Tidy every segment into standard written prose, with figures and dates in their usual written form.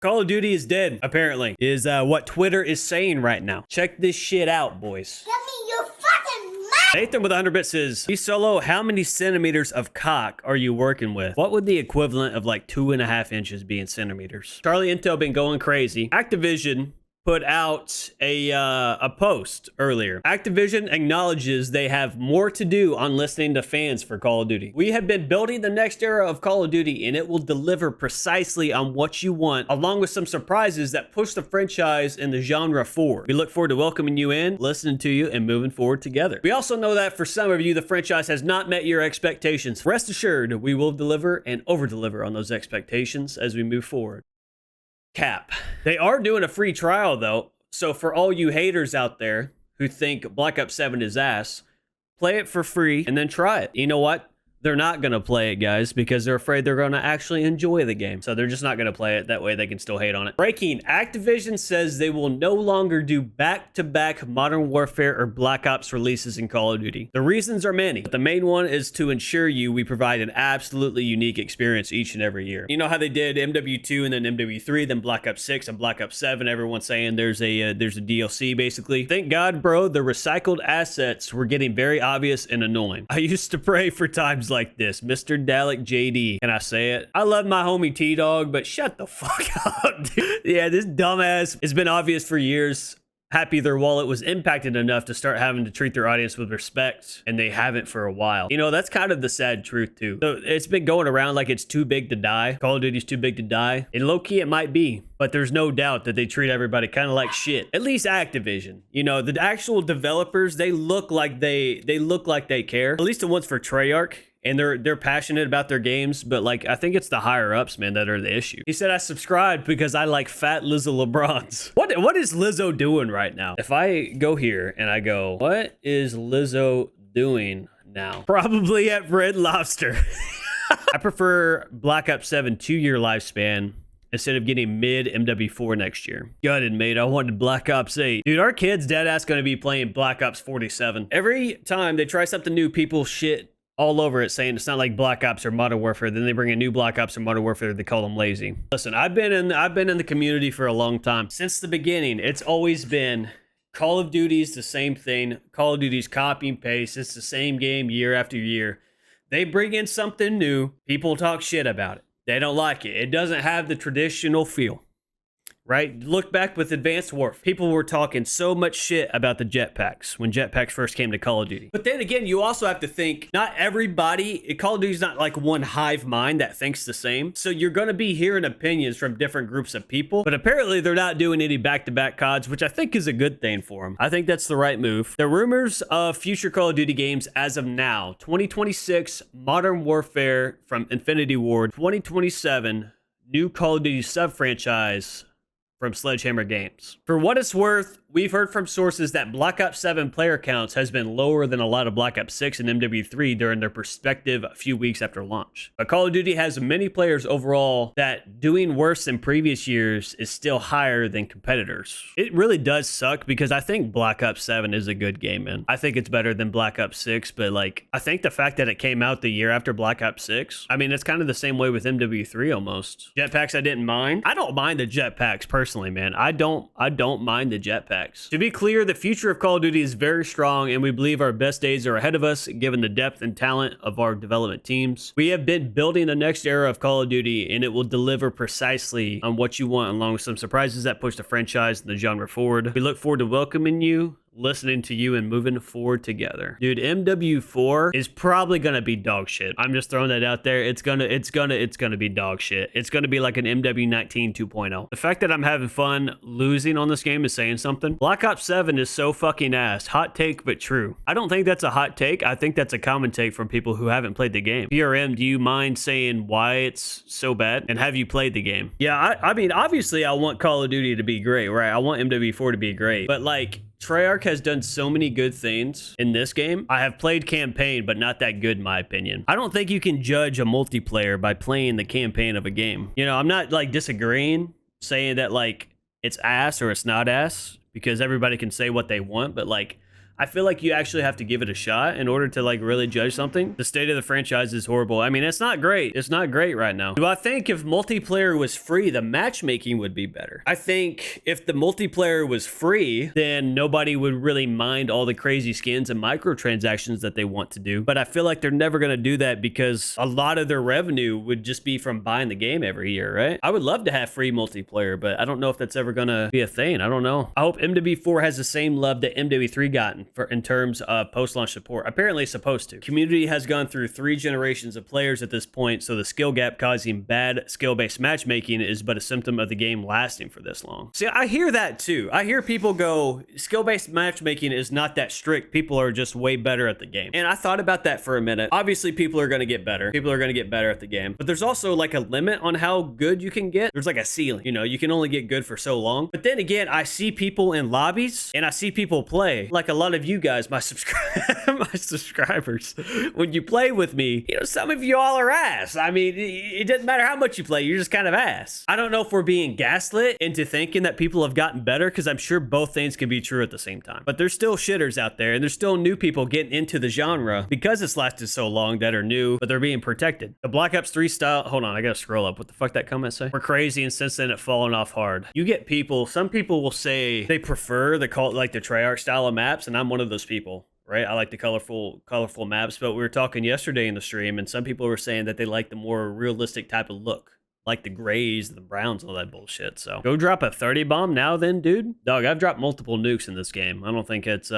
Call of Duty is dead, apparently, is what Twitter is saying right now. Check this shit out, boys. Give me your fucking mouth! Nathan with 100 bits says, BSoloe, how many centimeters of cock are you working with? What would the equivalent of like 2.5 inches be in centimeters? Charlie Intel been going crazy. Activision put out a post earlier. Activision acknowledges they have more to do on listening to fans for Call of Duty. We have been building the next era of Call of Duty, and it will deliver precisely on what you want, along with some surprises that push the franchise and the genre forward. We look forward to welcoming you in, listening to you, and moving forward together. We also know that for some of you, the franchise has not met your expectations. Rest assured, we will deliver and over-deliver on those expectations as we move forward. Cap. They are doing a free trial though, so for all you haters out there who think Black Ops 7 is ass, play it for free and then try it. You know what? They're not going to play it, guys, because they're afraid they're going to actually enjoy the game. So they're just not going to play it. That way they can still hate on it. Breaking. Activision says they will no longer do back-to-back Modern Warfare or Black Ops releases in Call of Duty. The reasons are many, but the main one is to ensure we provide an absolutely unique experience each and every year. You know how they did MW2 and then MW3, then Black Ops 6 and Black Ops 7. Everyone's saying there's a DLC, basically. Thank God, bro, the recycled assets were getting very obvious and annoying. I used to pray for times like this. Mr. Dalek JD. Can I say it? I love my homie T-Dog, but shut the fuck up, dude. Yeah, this dumbass has been obvious for years. Happy their wallet was impacted enough to start having to treat their audience with respect, and they haven't for a while. You know, that's kind of the sad truth, too. So it's been going around like it's too big to die. Call of Duty's too big to die. And low-key, it might be, but there's no doubt that they treat everybody kind of like shit. At least Activision. You know, the actual developers, they look like they care. At least the ones for Treyarch. And they're passionate about their games, but like I think it's the higher ups, man, that are the issue. He said I subscribed because I like fat Lizzo LeBrons. What is Lizzo doing right now? If I go here and I go, what is Lizzo doing now? Probably at Red Lobster. I prefer Black Ops 7 2-year lifespan instead of getting mid MW4 next year. Gutted, mate. I wanted Black Ops 8. Dude, our kid's deadass gonna be playing Black Ops 47. Every time they try something new, people shit all over it saying it's not like Black Ops or Modern Warfare. Then they bring a new Black Ops or Modern Warfare. They call them lazy. Listen, I've been in the community for a long time. Since the beginning, it's always been Call of Duty's the same thing. Call of Duty's copy and paste. It's the same game year after year. They bring in something new. People talk shit about it. They don't like it. It doesn't have the traditional feel. Right? Look back with Advanced Warfare. People were talking so much shit about the jetpacks when jetpacks first came to Call of Duty. But then again, you also have to think, not everybody, Call of Duty's not like one hive mind that thinks the same. So you're going to be hearing opinions from different groups of people. But apparently they're not doing any back-to-back CODs, which I think is a good thing for them. I think that's the right move. The rumors of future Call of Duty games as of now, 2026 Modern Warfare from Infinity Ward, 2027 new Call of Duty sub-franchise from Sledgehammer Games. For what it's worth, we've heard from sources that Black Ops 7 player counts has been lower than a lot of Black Ops 6 and MW3 during their perspective a few weeks after launch. But Call of Duty has many players overall that doing worse than previous years is still higher than competitors. It really does suck because I think Black Ops 7 is a good game, man. I think it's better than Black Ops 6, but like, I think the fact that it came out the year after Black Ops 6, I mean, it's kind of the same way with MW3 almost. Jetpacks I didn't mind. I don't mind the jetpacks personally, man. I don't mind the jetpacks. To be clear, the future of Call of Duty is very strong, and we believe our best days are ahead of us, given the depth and talent of our development teams. We have been building the next era of Call of Duty, and it will deliver precisely on what you want, along with some surprises that push the franchise and the genre forward. We look forward to welcoming you, listening to you, and moving forward together. Dude, MW4 is probably gonna be dog shit. I'm just throwing that out there. It's gonna be dog shit. It's gonna be like an MW19 2.0. The fact that I'm having fun losing on this game is saying something. Black Ops 7 is so fucking ass. Hot take, but true. I don't think that's a hot take. I think that's a common take from people who haven't played the game. PRM, do you mind saying why it's so bad? And have you played the game? Yeah, I mean, obviously I want Call of Duty to be great, right? I want MW4 to be great, but like, Treyarch has done so many good things in this game. I have played campaign, but not that good in my opinion. I don't think you can judge a multiplayer by playing the campaign of a game. You know, I'm not like disagreeing, saying that like it's ass or it's not ass, because everybody can say what they want, but like I feel like you actually have to give it a shot in order to like really judge something. The state of the franchise is horrible. I mean, it's not great. It's not great right now. Do I think if multiplayer was free, the matchmaking would be better? I think if the multiplayer was free, then nobody would really mind all the crazy skins and microtransactions that they want to do. But I feel like they're never going to do that because a lot of their revenue would just be from buying the game every year, right? I would love to have free multiplayer, but I don't know if that's ever going to be a thing. I don't know. I hope MW4 has the same love that MW3 got in terms of post-launch support. Apparently it's supposed to. Community has gone through 3 generations of players at this point, so the skill gap causing bad skill-based matchmaking is but a symptom of the game lasting for this long. See, I hear that too. I hear people go, skill-based matchmaking is not that strict. People are just way better at the game. And I thought about that for a minute. Obviously, people are going to get better. People are going to get better at the game. But there's also like a limit on how good you can get. There's like a ceiling. You know, you can only get good for so long. But then again, I see people in lobbies and I see people play. Like a lot of you guys, my subscribers, when you play with me, you know, some of you all are ass. I mean, it doesn't matter how much you play, you're just kind of ass. I don't know if we're being gaslit into thinking that people have gotten better, because I'm sure both things can be true at the same time. But there's still shitters out there, and there's still new people getting into the genre because it's lasted so long that are new, but they're being protected. The Black Ops 3 style, hold on, I gotta scroll up. What the fuck that comment say? We're crazy, and since then it fallen off hard. You get people, some people will say they prefer the Treyarch style of maps, and I'm one of those people. Right? I like the colorful maps, but we were talking yesterday in the stream, and some people were saying that they like the more realistic type of look, like the grays and the browns and all that bullshit. So go drop a 30 bomb now then, dude. Dog, I've dropped multiple nukes in this game. I don't think it's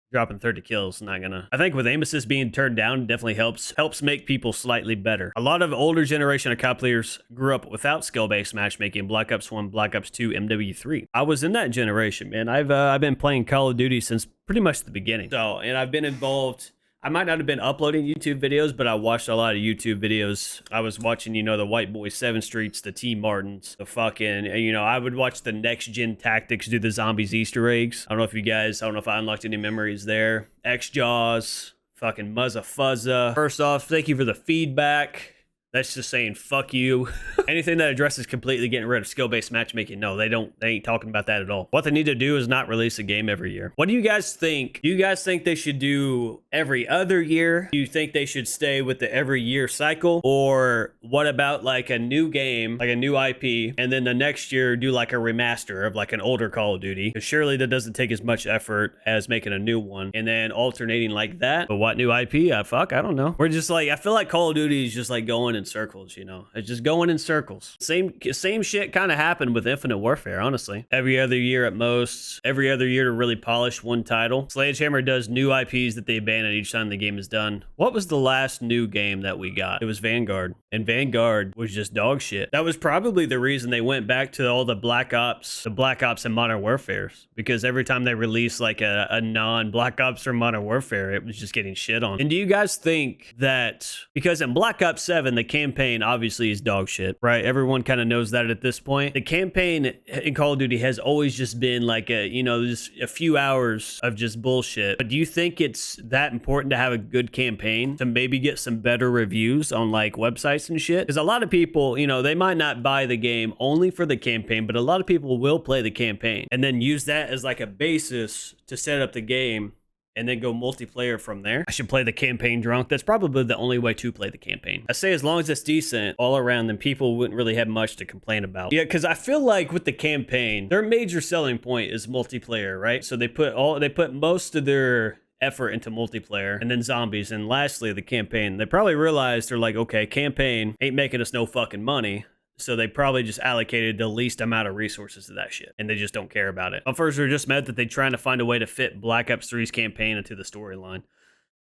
dropping 30 kills, not gonna. I think with aim assist being turned down, it definitely helps make people slightly better. A lot of older generation of COD players grew up without skill-based matchmaking. Black Ops 1, Black Ops 2, MW3. I was in that generation, man. I've been playing Call of Duty since pretty much the beginning. So, and I've been involved. I might not have been uploading YouTube videos, but I watched a lot of YouTube videos. I was watching, you know, the White Boy 7 Streets, the T Martins, the fucking, you know, I would watch the Next Gen Tactics do the zombies Easter eggs. I don't know if I unlocked any memories there. X-Jaws, fucking Muzza Fuzza. First off, thank you for the feedback. That's just saying fuck you. Anything that addresses completely getting rid of skill-based matchmaking, no, they ain't talking about that at all. What they need to do is not release a game every year. What do you guys think? Do you guys think they should do every other year? Do you think they should stay with the every year cycle? Or what about like a new game, like a new IP, and then the next year do like a remaster of like an older Call of Duty? Because surely that doesn't take as much effort as making a new one, and then alternating like that. But what new IP? Fuck, I don't know. We're just like, I feel like Call of Duty is just like going in circles, you know? It's just going in circles. Same shit kind of happened with Infinite Warfare, honestly. Every other year at most, every other year to really polish one title. Sledgehammer does new IPs that they abandon each time the game is done. What was the last new game that we got? It was Vanguard, and Vanguard was just dog shit. That was probably the reason they went back to all the Black Ops and Modern Warfares, because every time they released like a non-Black Ops or Modern Warfare, it was just getting shit on. And do you guys think that, because in Black Ops 7, the campaign obviously is dog shit, right? Everyone kind of knows that at this point. The campaign in Call of Duty has always just been like just a few hours of just bullshit. But do you think it's that important to have a good campaign to maybe get some better reviews on like websites and shit? Because a lot of people, you know, they might not buy the game only for the campaign, but a lot of people will play the campaign and then use that as like a basis to set up the game and then go multiplayer from there. I should play the campaign drunk. That's probably the only way to play the campaign. I say as long as it's decent all around, then people wouldn't really have much to complain about. Yeah, because I feel like with the campaign, their major selling point is multiplayer, right? So they put most of their effort into multiplayer and then zombies, and lastly the campaign. They probably realized, they're like, okay, campaign ain't making us no fucking money. So they probably just allocated the least amount of resources to that shit, and they just don't care about it. First, we just meant that they're trying to find a way to fit Black Ops 3's campaign into the storyline.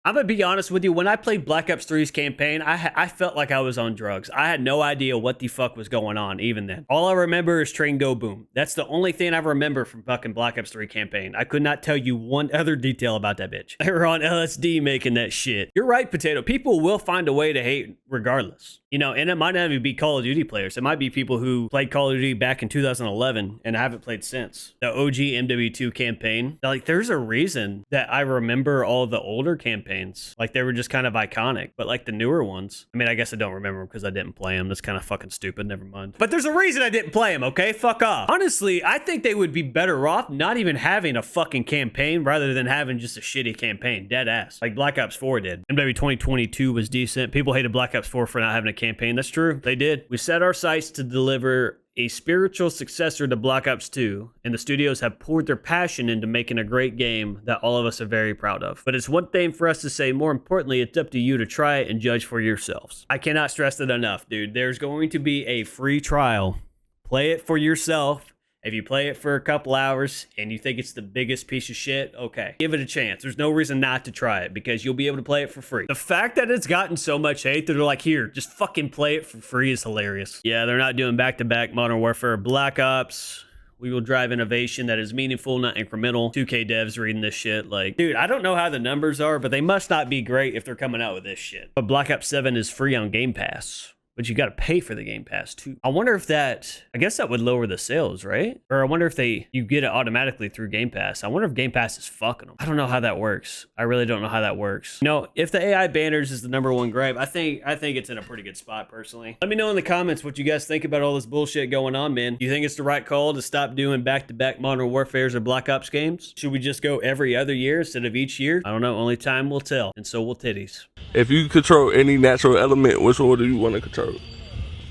I'm gonna be honest with you, when I played Black Ops 3's campaign, I felt like I was on drugs. I had no idea what the fuck was going on even then. All I remember is Train Go Boom. That's the only thing I remember from fucking Black Ops 3 campaign. I could not tell you one other detail about that bitch. They were on LSD making that shit. You're right, Potato. People will find a way to hate regardless. You know, and it might not even be Call of Duty players. It might be people who played Call of Duty back in 2011 and haven't played since. The OG MW2 campaign. Like, there's a reason that I remember all the older campaigns campaigns. Like they were just kind of iconic, but like the newer ones, I mean, I guess I don't remember them because I didn't play them. That's kind of fucking stupid. Never mind. But there's a reason I didn't play them, okay? Fuck off. Honestly, I think they would be better off not even having a fucking campaign rather than having just a shitty campaign. Dead ass. Like Black Ops 4 did. And maybe 2022 was decent. People hated Black Ops 4 for not having a campaign. That's true. They did. We set our sights to deliver a spiritual successor to Black Ops 2, and the studios have poured their passion into making a great game that all of us are very proud of. But it's one thing for us to say, more importantly, it's up to you to try it and judge for yourselves. I cannot stress that enough, dude. There's going to be a free trial. Play it for yourself. If you play it for a couple hours and you think it's the biggest piece of shit, okay, give it a chance. There's no reason not to try it because you'll be able to play it for free. The fact that it's gotten so much hate that they're like, here, just fucking play it for free is hilarious. Yeah, they're not doing back-to-back Modern Warfare Black Ops. We will drive innovation that is meaningful, not incremental. 2K devs reading this shit like, dude, I don't know how the numbers are, but they must not be great if they're coming out with this shit. But Black Ops 7 is free on Game Pass. But you got to pay for the Game Pass too. I wonder if that, I guess that would lower the sales, right? Or I wonder if you get it automatically through Game Pass. I wonder if Game Pass is fucking them. I don't know how that works. I really don't know how that works. No, if the AI banners is the #1 gripe, I think it's in a pretty good spot personally. Let me know in the comments what you guys think about all this bullshit going on, man. Do you think it's the right call to stop doing back-to-back Modern Warfares or Black Ops games? Should we just go every other year instead of each year? I don't know. Only time will tell. And so will titties. If you control any natural element, which one do you want to control?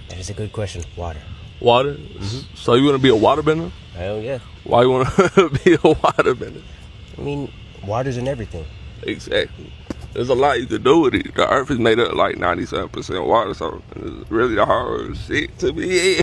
That is a good question. Water. Water? So you want to be a waterbender? Hell yeah. Why you want to be a waterbender? I mean, water's in everything. Exactly. There's a lot you can do with it. The earth is made up like 97% water, so it's really the hard shit to be in.